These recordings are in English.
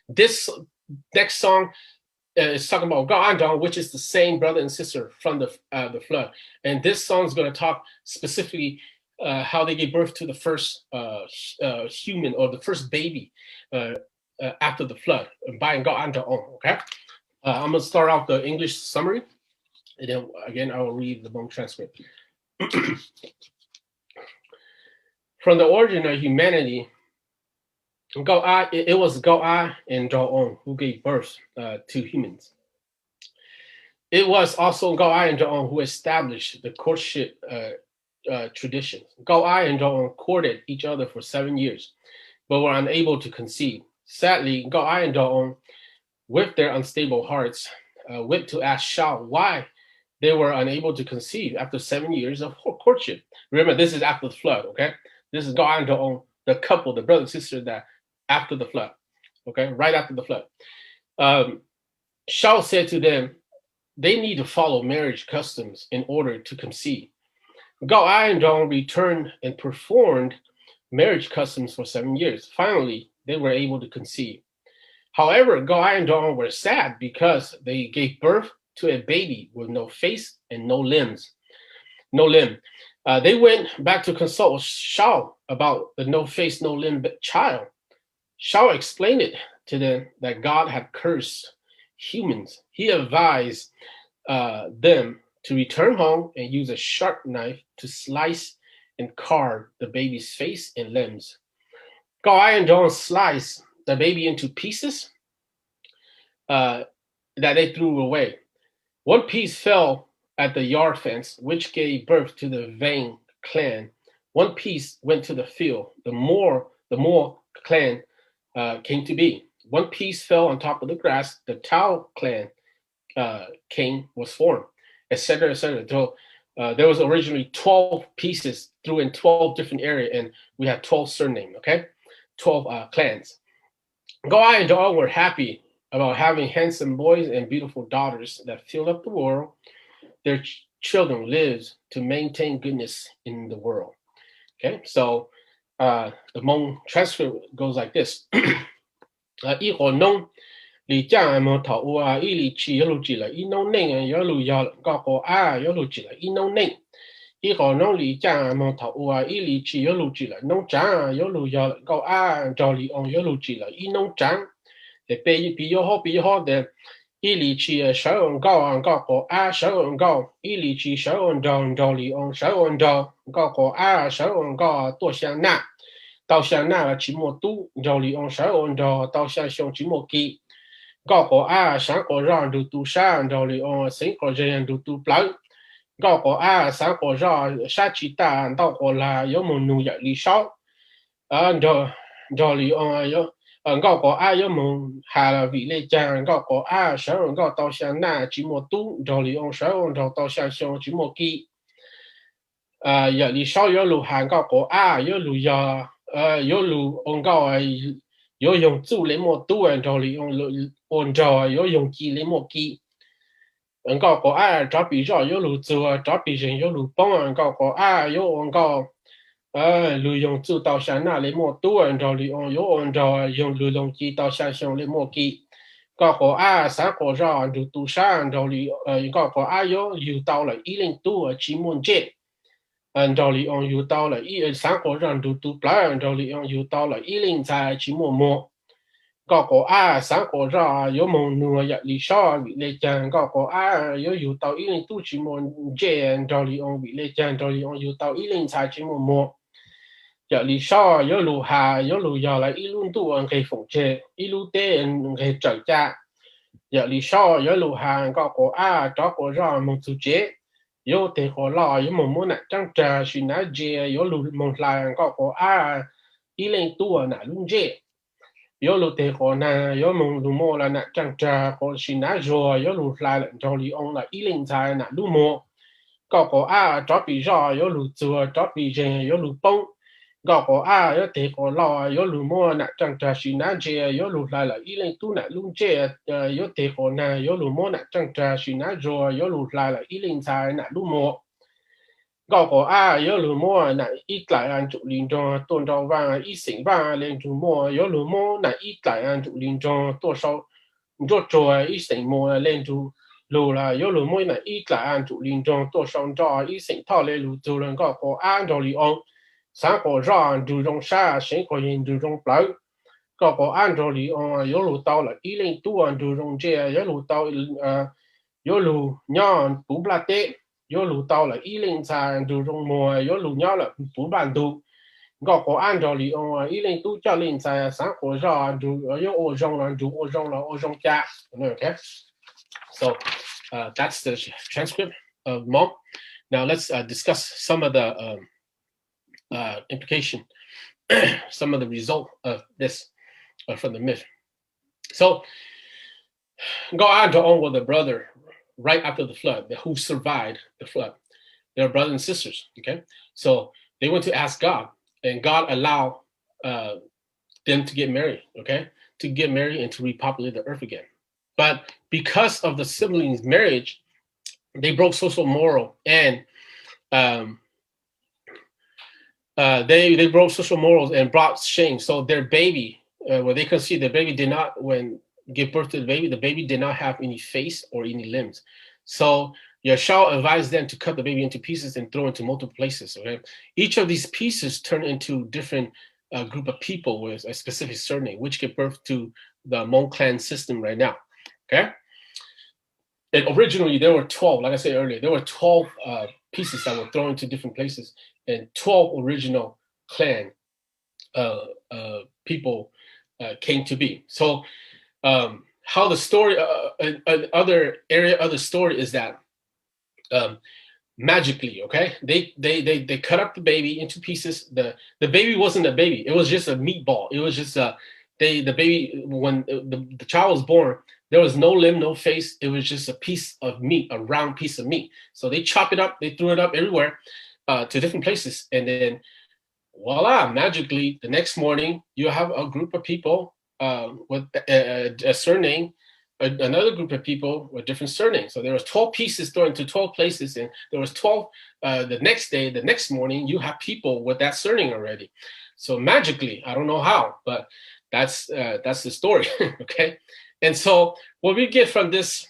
This next song is talking about Ga'andong, which is the same brother and sister from the flood. And this song is going to talk specifically how they gave birth to the first human or the first baby after the flood by Ga'andong. Okay, I'm going to start off the English summary, and then again I will read the Hmong transcript. From the origin of humanity, it was Go'a and Ja'on who gave birth to humans. It was also Go'a and Ja'on who established the courtship tradition. Go'a and Ja'on courted each other for 7 years, but were unable to conceive. Sadly, Go'a and Ja'on, with their unstable hearts, went to ask Shao why they were unable to conceive after 7 years of courtship. Remember, this is after the flood, okay? This is Go'a and Ja'on, the couple, the brother and sister that after the flood, okay? Right after the flood. Shao said to them, they need to follow marriage customs in order to conceive. Go'a and Ja'on returned and performed marriage customs for 7 years. Finally, they were able to conceive. However, Go'a and Ja'on were sad because they gave birth to a baby with no face and no limbs. No limb. They went back to consult Shao about the no face, no limb child. Shao explained it to them that God had cursed humans. He advised them to return home and use a sharp knife to slice and carve the baby's face and limbs. Go'a and Ja'on sliced the baby into pieces that they threw away. One piece fell at the yard fence, which gave birth to the Vang clan. One piece went to the field. The Moor clan came to be. One piece fell on top of the grass. The Tao clan king was formed, etc., etc. So there was originally 12 pieces through in 12 different areas, and we had 12 surnames, okay? 12 clans. Go'a and Ja'on were happy about having handsome boys and beautiful daughters that filled up the world. Their children lived to maintain goodness in the world. Okay, so the Hmong transcript goes like this. Li jang mo ta ua ili chi yolu ji la ino ning and yolu yal ga ko a yolu ji la ino ning. I go no li jang mo ta ua ili chi yolu ji la no jang yolu yal ga a jolly on yolu ji la ino jang. The pay be your the ili chi shao and go and ga ko a shao and go ili chi shao and down jolly on shao and do ga ko a shao and ga to xiang na. Tao xiang na chi mo tu jolly on shao and do tao xiang xiong chi mo ki. Gạo có sáng có ra đủ tu sáng rồi li ông sinh có dễ đủ tu plug gạo có sáng có ra sát chỉ ta đào có là có một nụ nhạy lý sao rồi li ông gạo có có một hà là vị lệ trang gạo có sáng gạo tao sáng na chỉ một tu rồi li ông sáng rồi tao sáng xong chỉ một kỳ giờ lý sao có lù hàng gạo có có lù giờ có lù ông gạo có dùng chủ lấy một tu rồi li ông ôn trò có dùng chi lấy một kỳ anh có trả bị rõ có lù chùa trả bị gì có lù bông anh có có ông lù dùng chủ tao sáng na lấy một tu rồi li ông có ôn trò dùng lù dùng chi tao sáng xong lấy một kỳ có sáng có rõ đủ tu sáng rồi li có có dùng tao là ý linh tu chỉ muốn chết rồi li ông dùng tao là ý sáng có rõ đủ tu plan rồi li ông dùng tao là ý linh tại chỉ muốn mua có sáng có ra có một nửa nhật lý sao bị lệ trang có có tàu ý linh tu chỉ muốn chơi rồi li ông bị lệ trang rồi li ông tàu ý linh sai chỉ muốn mua nhật lý sao có lù hà có lù giờ là ý luôn tu anh cái phụng chơi ý lu tê anh cái trở cha nhật lý sao có lù hà có đó có ra một số chế có thể có lo có một món nặng trang trà xin nói chơi có lù một lại có ý linh tu nãy luôn chơi có lù tê có na có một lù mò là nãy trang trà có xin nói rồi có lù lại là cho li ông là ý linh sai nãy lù mò có đó bị rõ có lù chùa đó bị gì có lù bông có có thể có lo có lù mò nãy trang trà xin nói chơi có lù lại là ý linh tu nãy luôn chơi có thể có na có lù mò nãy trang trà xin nói rồi có lù lại là ý linh sai nãy lù mò Go ko yo lu mo na ít lại an chủ liên trong tuần trao vàng ít sinh vàng lên chủ mo yo lu mo na ít lại an chủ liên trong tuần sau cho cho ít sinh mo lên chủ lu là yo lu mo na ít lại an chủ liên trong tuần sau cho ít sinh thao lên lu chủ lần go ko cho li on sáng ko ra chủ trong sa sinh ko yin chủ trong blau go ko cho li on yo lu tao là ít lên tu an chủ trong che yo lu tao yo lu nhon bù bla tê yo lu tao là y linh sa du rong mo yo lu nhon là bù ban du ngọ có an cho li on y linh tu cho linh sa sáng ko ra du yo ô rong là du ô rong cha okay so that's the transcript of Hmong. Now let's discuss some of the implication some of the result of this from the myth. So go on to on with the brother right after the flood, who survived the flood. They're brothers and sisters, okay? So they went to ask God, and God allowed them to get married, okay? To get married and to repopulate the earth again. But because of the siblings' marriage, they broke social moral and they broke social morals and brought shame. So their baby, when they conceived, the baby did not, when give birth to the baby did not have any face or any limbs. So Yeshua advised them to cut the baby into pieces and throw into multiple places. Okay, each of these pieces turn into different group of people with a specific surname, which give birth to the Hmong clan system right now. Okay, and originally there were 12. Like I said earlier, there were 12 pieces that were thrown into different places, and 12 original clan people came to be. So how the story, other area of the story is that magically, okay, they cut up the baby into pieces. The baby wasn't a baby; it was just a meatball. It was just the baby, when the child was born, there was no limb, no face. It was just a piece of meat, a round piece of meat. So they chop it up, they threw it up everywhere to different places, and then voila, magically, the next morning you have a group of people with a surname, another group of people with different surnames. So there was 12 pieces thrown into 12 places, and there was 12 the next day, the next morning, you have people with that surname already. So magically, I don't know how, but that's the story, okay? And so what we get from this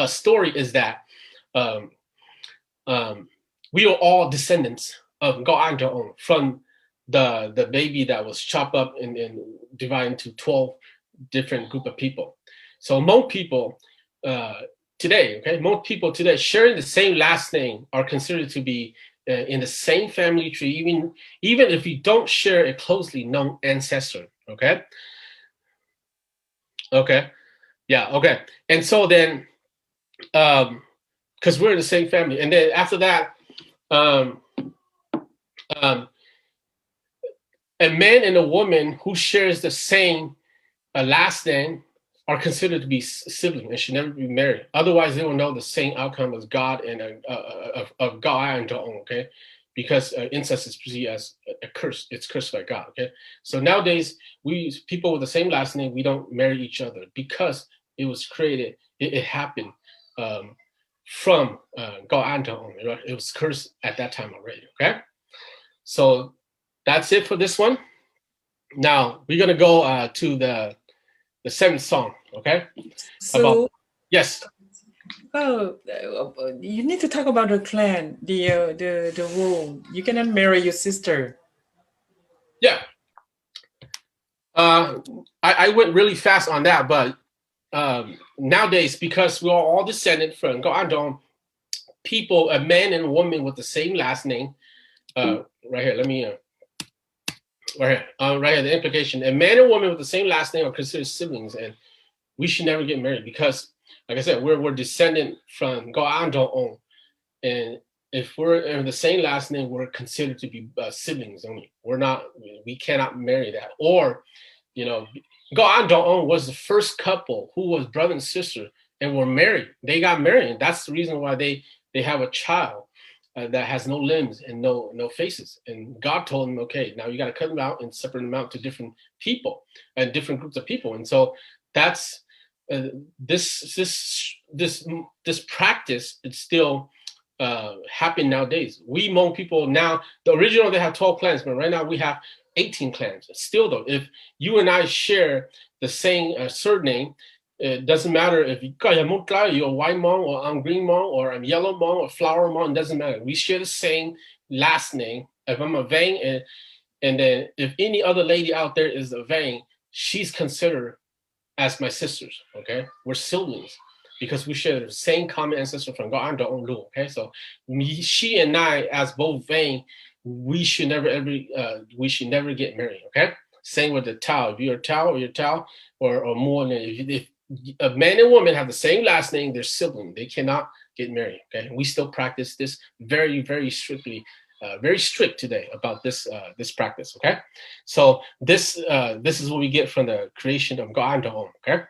story is that we are all descendants of Nkauj from the baby that was chopped up and divided into 12 different group of people. So Hmong people today, okay, Hmong people today sharing the same last name are considered to be in the same family tree, even if you don't share a closely known ancestor, okay? Okay, yeah, okay. And so then, because we're in the same family, and then after that, a man and a woman who shares the same last name are considered to be siblings and should never be married. Otherwise, they will know the same outcome as God and of God and their own. Okay, because incest is perceived as a curse. It's cursed by God. Okay, so nowadays people with the same last name, we don't marry each other because it was created. It happened from God and their own. Right? It was cursed at that time already. Okay, so that's it for this one. Now we're gonna go to the seventh song, okay? So, yes. You need to talk about the clan, the rule. You cannot marry your sister. Yeah. I went really fast on that, but nowadays, because we're all descended from Nkauj people, a man and a woman with the same last name. Right here, let me. Right here, the implication: a man and woman with the same last name are considered siblings, and we should never get married because, like I said, we're descendant from Nkauj, and if we're in the same last name, we're considered to be siblings only. We're not. We cannot marry that. Or, Nkauj was the first couple who was brother and sister and were married. They got married, and that's the reason why they have a child that has no limbs and no faces. And God told them, okay, now you got to cut them out and separate them out to different people and different groups of people. And so that's this practice. It's still happen nowadays. We Hmong people now, the original they have 12 clans, but right now we have 18 clans. Still though, if you and I share the same surname, it doesn't matter if you're white Hmong or I'm green Hmong or I'm yellow Hmong or flower Hmong, it doesn't matter. We share the same last name. If I'm a Vang, and then if any other lady out there is a Vang, she's considered as my sisters, okay? We're siblings because we share the same common ancestor from God and Nraug, okay? So she and I, as both Vang, we should never get married, okay? Same with the Tao. If you're a Tao or you're Tao or more than if a man and woman have the same last name, they're siblings. They cannot get married, okay? We still practice this very, very strictly. Very strict today about this this practice. Okay, so this is what we get from the creation of God and Nraug. Okay.